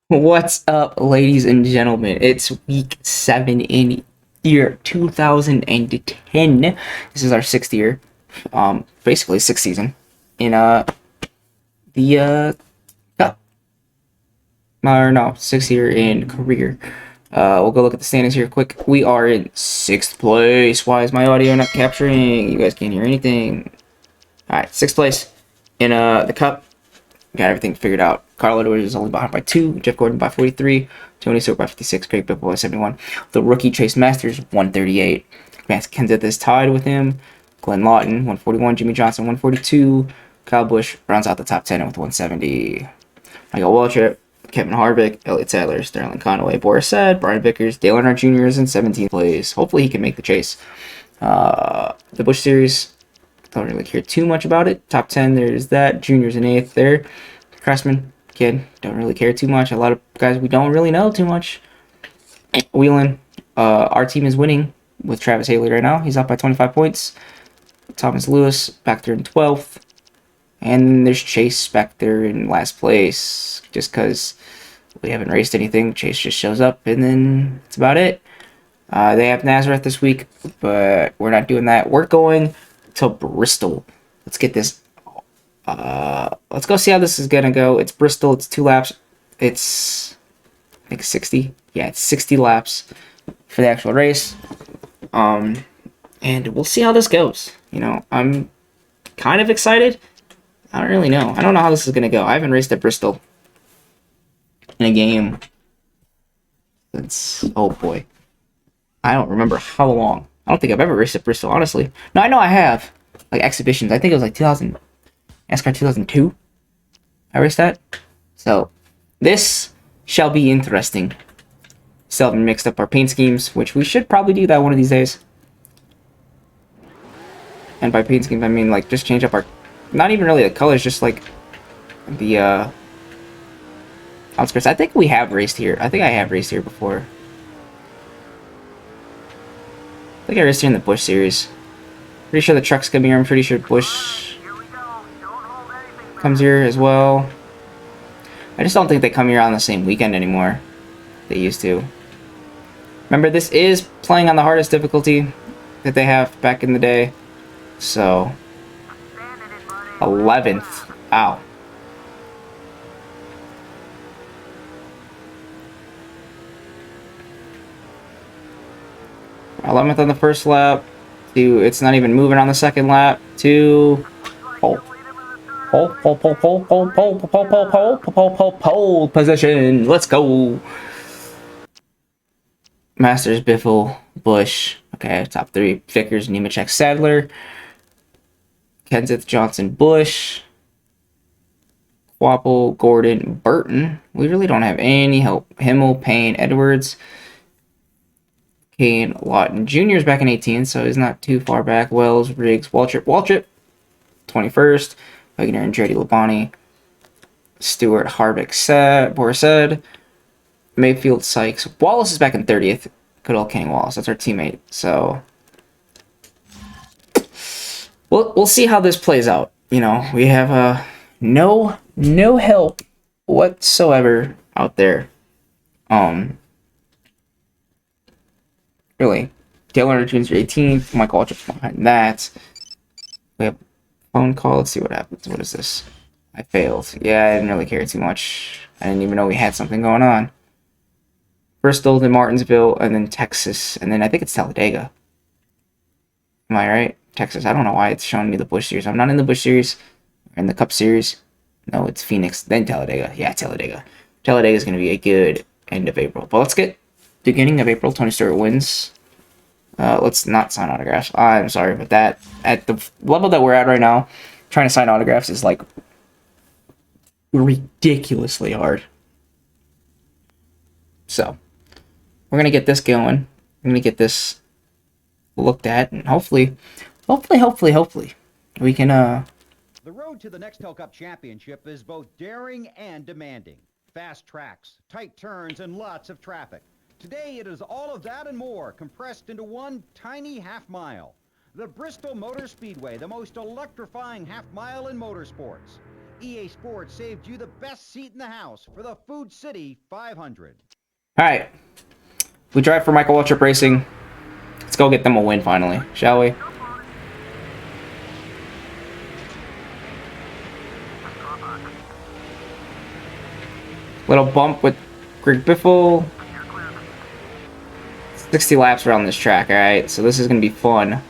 What's up, ladies and gentlemen? It's week 7 in year 2010. This is our sixth year, basically sixth season in the cup. Or no, sixth year in career. We'll go look at the standings here quick. We are in sixth place. Why is my audio not capturing? You guys can't hear anything. All right, sixth place in the cup. Got everything figured out. Carl Edwards is only behind by 2. Jeff Gordon by 43. Tony Stewart by 56. Craig Biffle by 71. The rookie Chase Masters 138. Max Kenseth is tied with him. Glenn Lawton 141. Jimmy Johnson 142. Kyle Busch rounds out the top 10 with 170. Michael Waltrip, Kevin Harvick, Elliott Sadler, Sterling Conway, Boris Said, Brian Vickers, Dale Earnhardt Jr. is in 17th place. Hopefully he can make the chase. The Busch Series, don't really care too much about it. Top 10, there's that. Junior's in 8th there. Craftsman, kid, don't really care too much. A lot of guys we don't really know too much. Wheeling, our team is winning with Travis Haley right now. He's up by 25 points. Thomas Lewis back there in 12th. And there's Chase back there in last place. Just because we haven't raced anything, Chase just shows up, and then that's about it. They have Nazareth this week, but we're not doing that. We're going to Bristol. Let's get this. Let's go see how this is gonna go. It's Bristol. It's 2 laps. It's I think 60. Yeah, it's 60 laps for the actual race. And we'll see how this goes. You know, I'm kind of excited. I don't really know. I don't know how this is gonna go. I haven't raced at Bristol in a game since, oh boy, I don't remember how long. I don't think I've ever raced at Bristol, honestly. No, I know I have. Like exhibitions. I think it was like 2000. Nascar 2002. I raced that. So, this shall be interesting. Still haven't mixed up our paint schemes, which we should probably do that one of these days. And by paint schemes, I mean like just change up our, not even really the colors, just like the outskirts. I think we have raced here. I think I have raced here before. I think I raced here in the Busch Series. Pretty sure the trucks come here. I'm pretty sure Busch comes here as well. I just don't think they come here on the same weekend anymore. They used to. Remember, this is playing on the hardest difficulty that they have back in the day. So, 11th. Ow. 11th on the first lap. It's not even moving on the second lap. Pole position. Let's go. Masters, Biffle, Busch. Okay, top 3. Vickers, Nemechek, Sadler. Kenseth, Johnson, Busch. Quapple, Gordon, Burton. We really don't have any help. Himmel, Payne, Edwards. Kane, Lawton. Junior's back in 18th, so he's not too far back. Wells, Riggs, Waltrip, 21st. Wagner, Andretti, Labonte. Stewart, Harvick, Boris said. Mayfield, Sykes. Wallace is back in 30th. Good old Kenny Wallace. That's our teammate. So we'll see how this plays out. You know, we have no help whatsoever out there. Really. Dale Earnhardt Jr. 18th. Michael Waltrip's behind that. We have a phone call. Let's see what happens. What is this? I failed. Yeah, I didn't really care too much. I didn't even know we had something going on. Bristol, then Martinsville, and then Texas, and then I think it's Talladega. Am I right? Texas. I don't know why it's showing me the Busch Series. I'm not in the Busch Series. We're in the Cup Series. No, it's Phoenix, then Talladega. Yeah, Talladega. Talladega is going to be a good end of April. But let's get beginning of April. Tony Stewart wins. Let's not sign autographs. I'm sorry, but that, at the level that we're at right now, trying to sign autographs is like ridiculously hard. So, we're going to get this going. We're going to get this looked at, and hopefully, we can, The road to the Nextel Cup Championship is both daring and demanding. Fast tracks, tight turns, and lots of traffic. Today, it is all of that and more compressed into one tiny half mile. The Bristol Motor Speedway, the most electrifying half mile in motorsports. EA Sports saved you the best seat in the house for the Food City 500. All right. We drive for Michael Waltrip Racing. Let's go get them a win finally, shall we? Little bump with Greg Biffle. 60 laps around this track, alright? So this is going to be fun.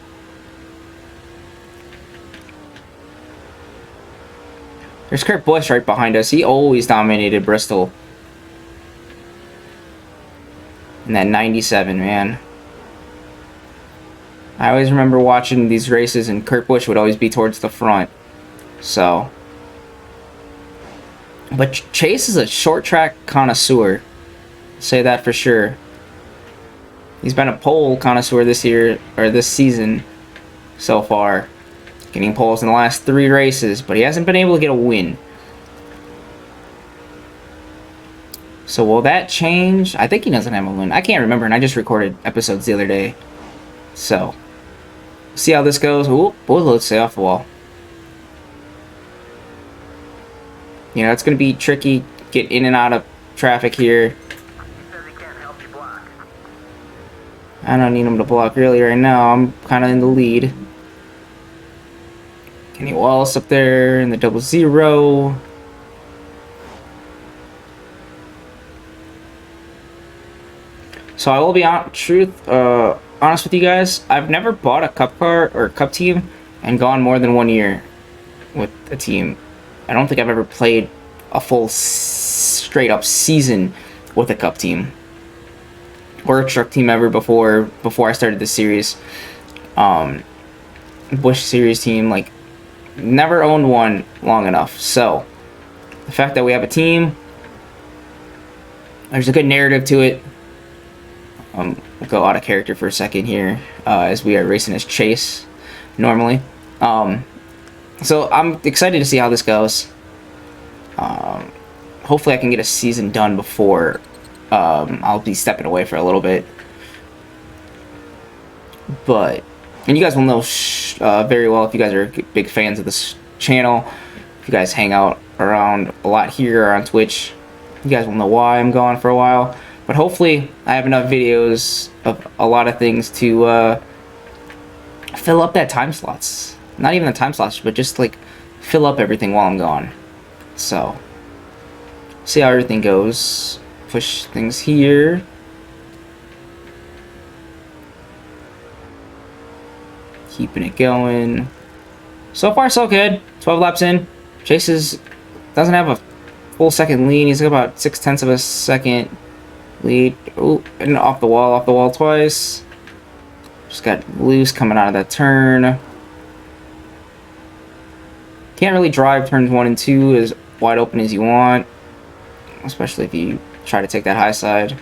There's Kurt Busch right behind us. He always dominated Bristol. And that 97, man. I always remember watching these races and Kurt Busch would always be towards the front. So. But Chase is a short track connoisseur. I'll say that for sure. He's been a pole connoisseur this year, or this season so far. Getting poles in the last 3 races, but he hasn't been able to get a win. So will that change? I think he doesn't have a win. I can't remember, and I just recorded episodes the other day. So, see how this goes. Ooh, let's stay off the wall. You know, it's going to be tricky. Get in and out of traffic here. I don't need him to block really right now. I'm kind of in the lead. Kenny Wallace up there in the 00. So I will be honest with you guys. I've never bought a cup car or cup team and gone more than 1 year with a team. I don't think I've ever played a full straight up season with a cup team or a truck team ever before I started this series. Busch series team, like, never owned one long enough. So the fact that we have a team, there's a good narrative to it. We'll go out of character for a second here, as we are racing as Chase normally. So I'm excited to see how this goes. Hopefully I can get a season done before I'll be stepping away for a little bit. But, and you guys will know very well if you guys are big fans of this channel. If you guys hang out around a lot here or on Twitch, you guys will know why I'm gone for a while. But hopefully I have enough videos of a lot of things to fill up that time slots. Not even the time slots, but just like fill up everything while I'm gone. So, see how everything goes. Push things here. Keeping it going. So far, so good. 12 laps in. Chase doesn't have a full second lead. He's got about 0.6 of a second lead. Oh, and off the wall twice. Just got loose coming out of that turn. Can't really drive turns 1 and 2 as wide open as you want, especially if you try to take that high side.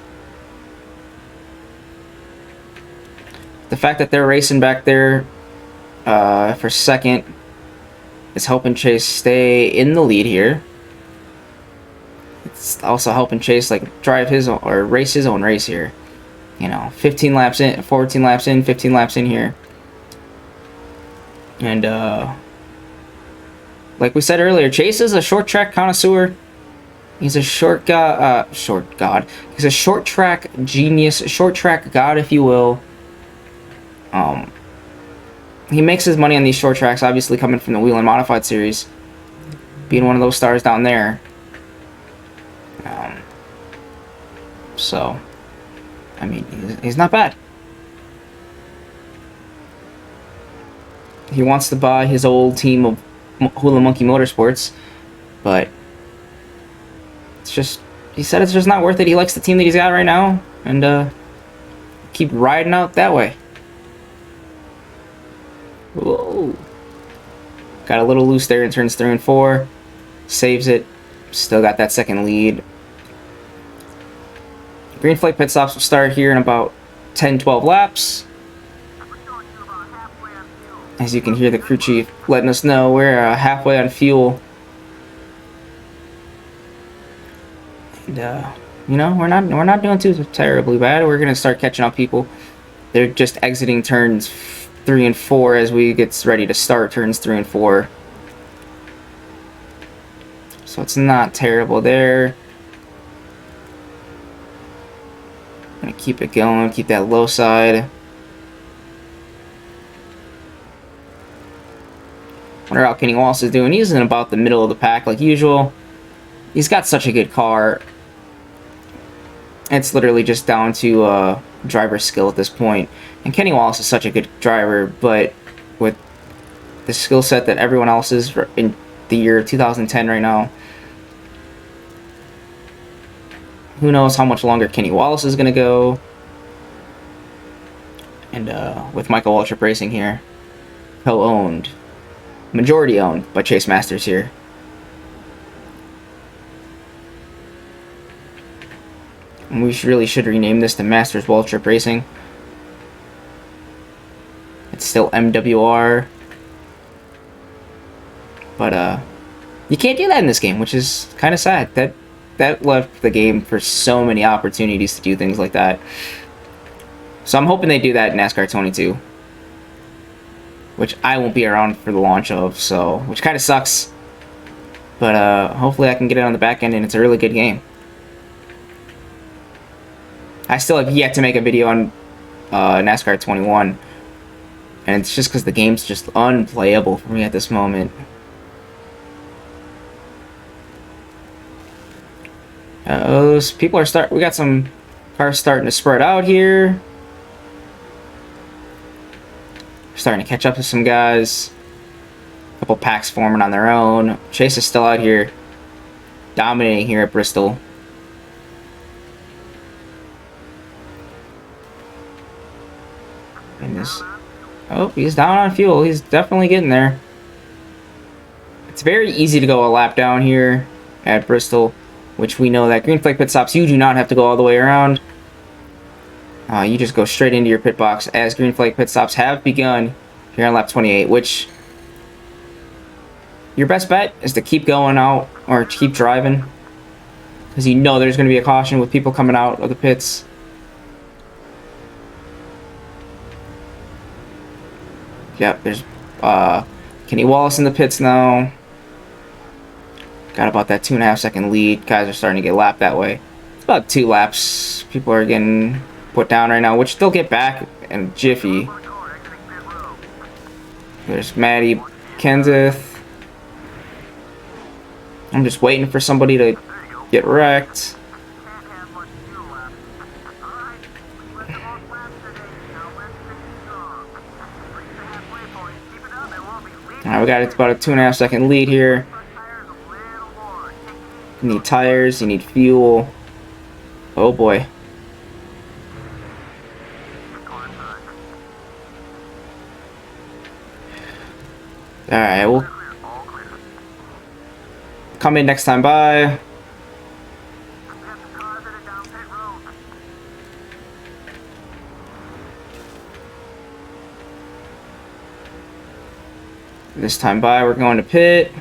The fact that they're racing back there for second is helping Chase stay in the lead here. It's also helping Chase like drive his own, or race his own race here. You know, 15 laps in, 14 laps in, 15 laps in here. And like we said earlier, Chase is a short track connoisseur. He's a short god. He's a short track genius, short track god, if you will. He makes his money on these short tracks, obviously coming from the Wheel and Modified series, being one of those stars down there. So, I mean, he's not bad. He wants to buy his old team of Hula Monkey Motorsports, but it's just, he said it's just not worth it. He likes the team that he's got right now, and keep riding out that way. Whoa. Got a little loose there in turns 3 and 4. Saves it. Still got that second lead. Green flag pit stops will start here in about 10-12 laps. As you can hear the crew chief letting us know we're halfway on fuel. And you know, we're not doing too terribly bad. We're gonna start catching up people. They're just exiting turns 3 and 4 as we get ready to start turns 3 and 4. So it's not terrible there. Gonna keep it going, keep that low side. Wonder how Kenny Wallace is doing. He's in about the middle of the pack like usual. He's got such a good car. It's literally just down to driver skill at this point. And Kenny Wallace is such a good driver, but with the skill set that everyone else is in the year 2010 right now, who knows how much longer Kenny Wallace is going to go. And with Michael Waltrip Racing here, co-owned, majority owned by Chase Masters here. And we really should rename this to Masters Waltrip Racing. It's still MWR. But you can't do that in this game, which is kind of sad. That left the game for so many opportunities to do things like that. So I'm hoping they do that in NASCAR 22. Which I won't be around for the launch of, so which kind of sucks. But hopefully I can get it on the back end and it's a really good game. I still have yet to make a video on NASCAR 21. And it's just because the game's just unplayable for me at this moment. People are we got some cars starting to spread out here. Starting to catch up to some guys. A couple packs forming on their own. Chase is still out here dominating here at Bristol. And this, oh, he's down on fuel. He's definitely getting there. It's very easy to go a lap down here at Bristol, which we know that green flag pit stops, you do not have to go all the way around. You just go straight into your pit box, as green flag pit stops have begun here on lap 28, which your best bet is to keep going out or keep driving, because you know there's going to be a caution with people coming out of the pits. Yep, there's Kenny Wallace in the pits now. Got about that 2.5 second lead. Guys are starting to get lapped that way. It's about 2 laps. People are getting put down right now, which they'll get back in a jiffy. There's Maddie Kenseth. I'm just waiting for somebody to get wrecked. Alright, we got about a 2.5 second lead here. You need tires, you need fuel. Oh boy. Alright, we'll come in next time by. This time by, we're going to pit.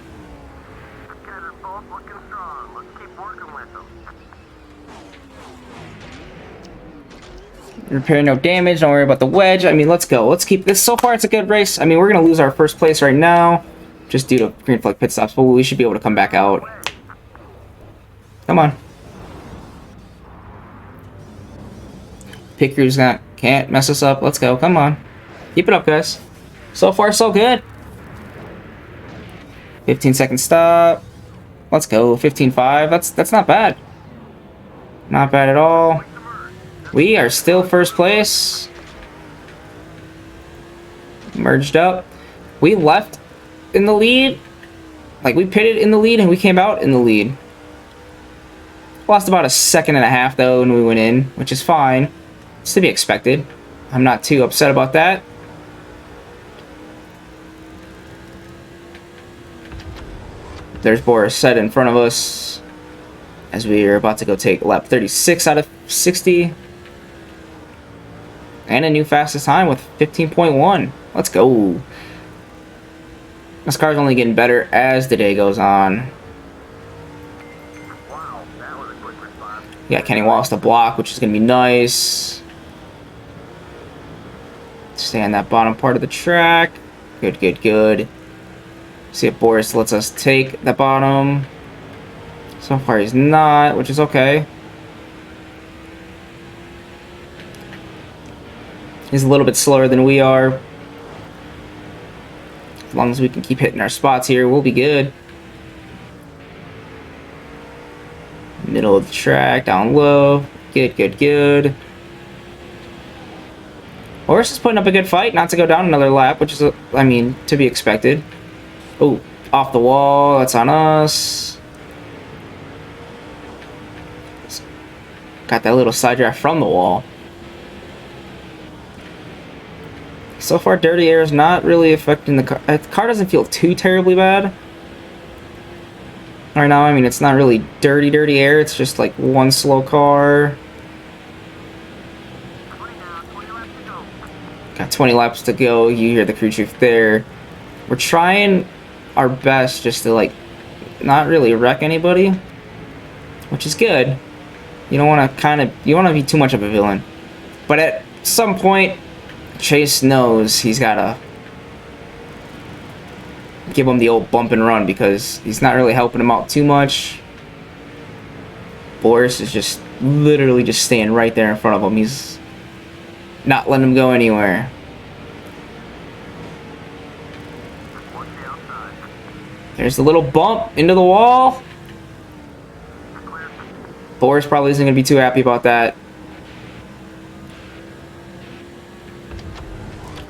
Repair no damage, don't worry about the wedge. I mean, let's go. Let's keep this. So far, it's a good race. I mean, we're going to lose our first place right now, just due to green flag pit stops, but we should be able to come back out. Come on. Pit crew's can't mess us up. Let's go. Come on. Keep it up, guys. So far, so good. 15-second stop. Let's go. 15.5. That's not bad. Not bad at all. We are still first place. Merged up. We left in the lead. Like, we pitted in the lead and we came out in the lead. Lost about 1.5 seconds though when we went in, which is fine. It's to be expected. I'm not too upset about that. There's Boris Said in front of us as we are about to go take lap 36 out of 60. And a new fastest time with 15.1. Let's go. This car's only getting better as the day goes on. Wow, that was a quick response. You got Kenny Wallace to block, which is going to be nice. Stay on that bottom part of the track. Good, good, good. See if Boris lets us take the bottom. So far he's not, which is okay. He's a little bit slower than we are. As long as we can keep hitting our spots here, we'll be good. Middle of the track, down low. Good, good, good. Horse is putting up a good fight, not to go down another lap, which is, I mean, to be expected. Oh, off the wall. That's on us. Got that little side draft from the wall. So far, dirty air is not really affecting the car. The car doesn't feel too terribly bad. Right now, I mean, it's not really dirty air. It's just like one slow car. Got 20 laps to go. You hear the crew chief there. We're trying our best just to, like, not really wreck anybody, which is good. You don't want to you want to be too much of a villain. But at some point, Chase knows he's got to give him the old bump and run because he's not really helping him out too much. Boris is just literally just staying right there in front of him. He's not letting him go anywhere. There's the little bump into the wall. Boris probably isn't going to be too happy about that.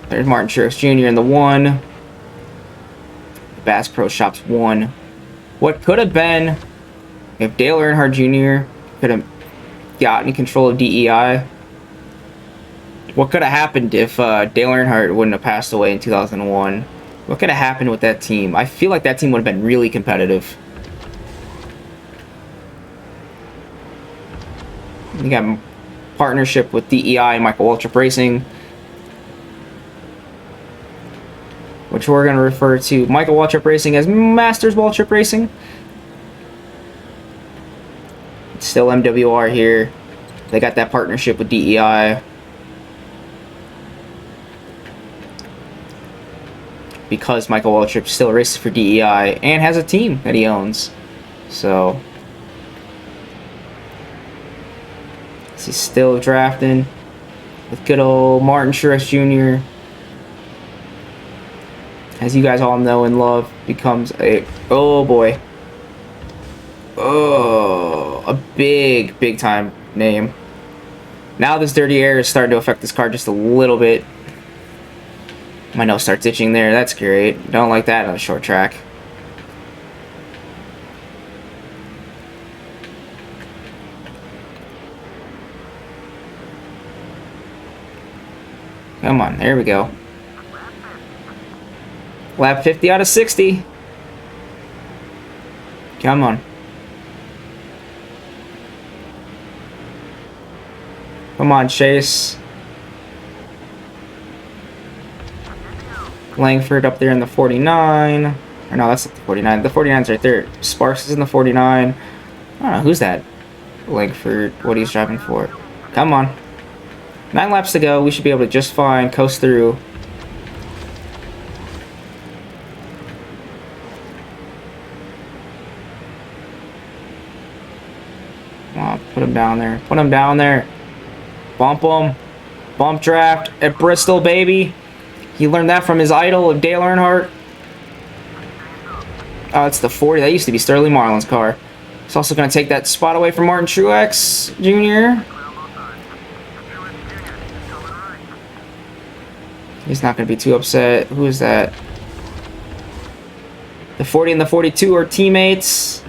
There's Martin Truex Jr. in the 1. Bass Pro Shops 1. What could have been if Dale Earnhardt Jr. could have gotten control of DEI? What could have happened if Dale Earnhardt wouldn't have passed away in 2001? What could have happened with that team? I feel like that team would have been really competitive. You got partnership with DEI and Michael Waltrip Racing, which we're going to refer to Michael Waltrip Racing as Masters Waltrip Racing. It's still MWR here. They got that partnership with DEI. Because Michael Waltrip still races for DEI and has a team that he owns. So he's still drafting with good old Martin Truex Jr. As you guys all know and love, becomes a, oh boy, oh, a big time name. Now this dirty air is starting to affect this car just a little bit. My nose starts itching there. That's great. Don't like that on a short track. Come on, there we go. Lap 50 out of 60. Come on. Come on, Chase. Langford up there in the 49. Or no, that's not the 49. The 49's right there. Sparks is in the 49. I don't know, who's that? Langford, what he's driving for. Come on. 9 laps to go. We should be able to just fine coast through. Come on, put him down there. Put him down there. Bump him. Bump draft at Bristol, baby. He learned that from his idol of Dale Earnhardt. Oh, it's the 40. That used to be Sterling Marlin's car. It's also going to take that spot away from Martin Truex Jr. He's not going to be too upset. Who is that? The 40 and the 42 are teammates.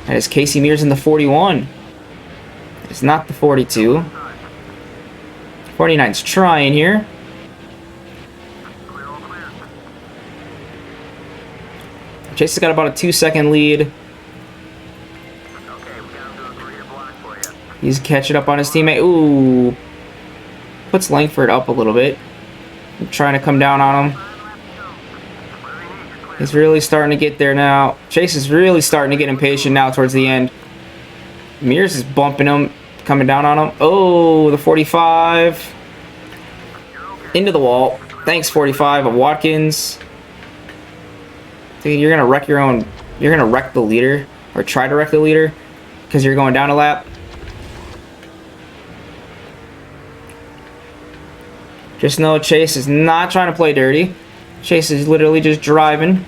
That is Casey Mears in the 41. It's not the 42. 49's trying here. Chase has got about a 2-second lead. He's catching up on his teammate. Ooh. Puts Langford up a little bit. I'm trying to come down on him. He's really starting to get there now. Chase is really starting to get impatient now towards the end. Mears is bumping him, coming down on him. Oh, the 45. Into the wall. Thanks, 45 of Watkins. Dude, you're going to wreck your own you're gonna wreck the leader, or try to wreck the leader, because you're going down a lap. Just know Chase is not trying to play dirty. Chase is literally just driving.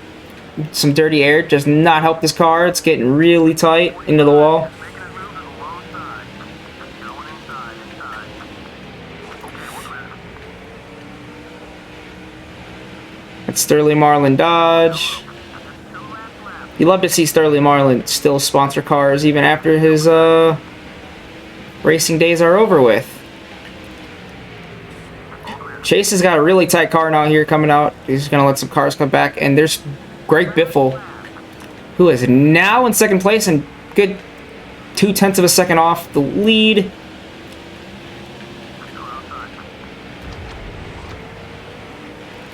Some dirty air does not help this car. It's getting really tight into the wall. Making a move to the low side. Going inside. It's Sterling Marlin Dodge. You love to see Sterling Marlin still sponsor cars even after his racing days are over with. Chase has got a really tight car now here coming out. He's going to let some cars come back. And there's Greg Biffle, who is now in second place and good 0.2 of a second off the lead.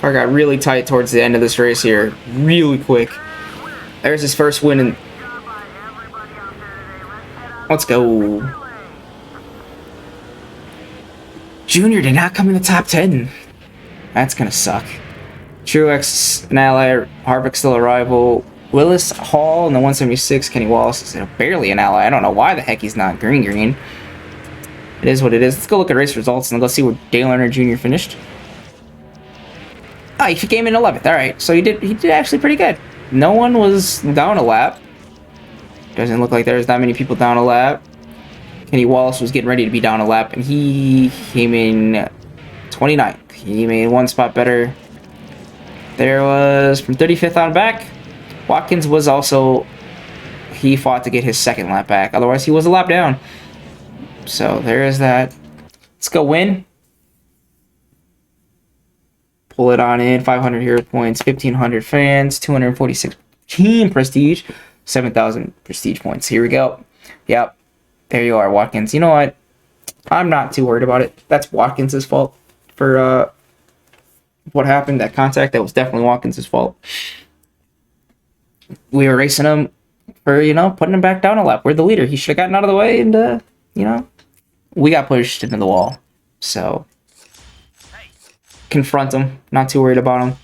Car got really tight towards the end of this race here. Really quick. There's his first win. And let's go. Junior did not come in the top 10. That's going to suck. Truex, an ally. Harvick still a rival. Willis Hall in the 176. Kenny Wallace is barely an ally. I don't know why the heck he's not green. It is what it is. Let's go look at race results and let's see where Dale Earnhardt Jr. finished. Oh, he came in 11th. All right, so he did actually pretty good. No one was down a lap. Doesn't look like there's that many people down a lap. Kenny Wallace was getting ready to be down a lap, and he came in 29th. He made one spot better. There was from 35th on back. Watkins was also, he fought to get his second lap back. Otherwise, he was a lap down. So there is that. Let's go win. Pull it on in. 500 hero points, 1,500 fans, 246 team prestige, 7,000 prestige points. Here we go. Yep. There you are, Watkins. You know what? I'm not too worried about it. That's Watkins' fault for what happened. That contact, that was definitely Watkins' fault. We were racing him for, putting him back down a lap. We're the leader. He should have gotten out of the way and, we got pushed into the wall. So, confront him. Not too worried about him.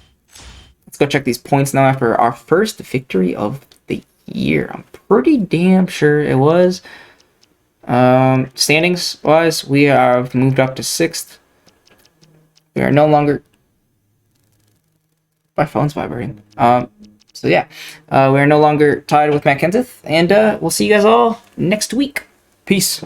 Let's go check these points now after our first victory of the year. I'm pretty damn sure it was. Standings wise, we have moved up to 6th. We are no longer, my phone's vibrating. So yeah, we are no longer tied with Matt Kenseth, and we'll see you guys all next week. Peace.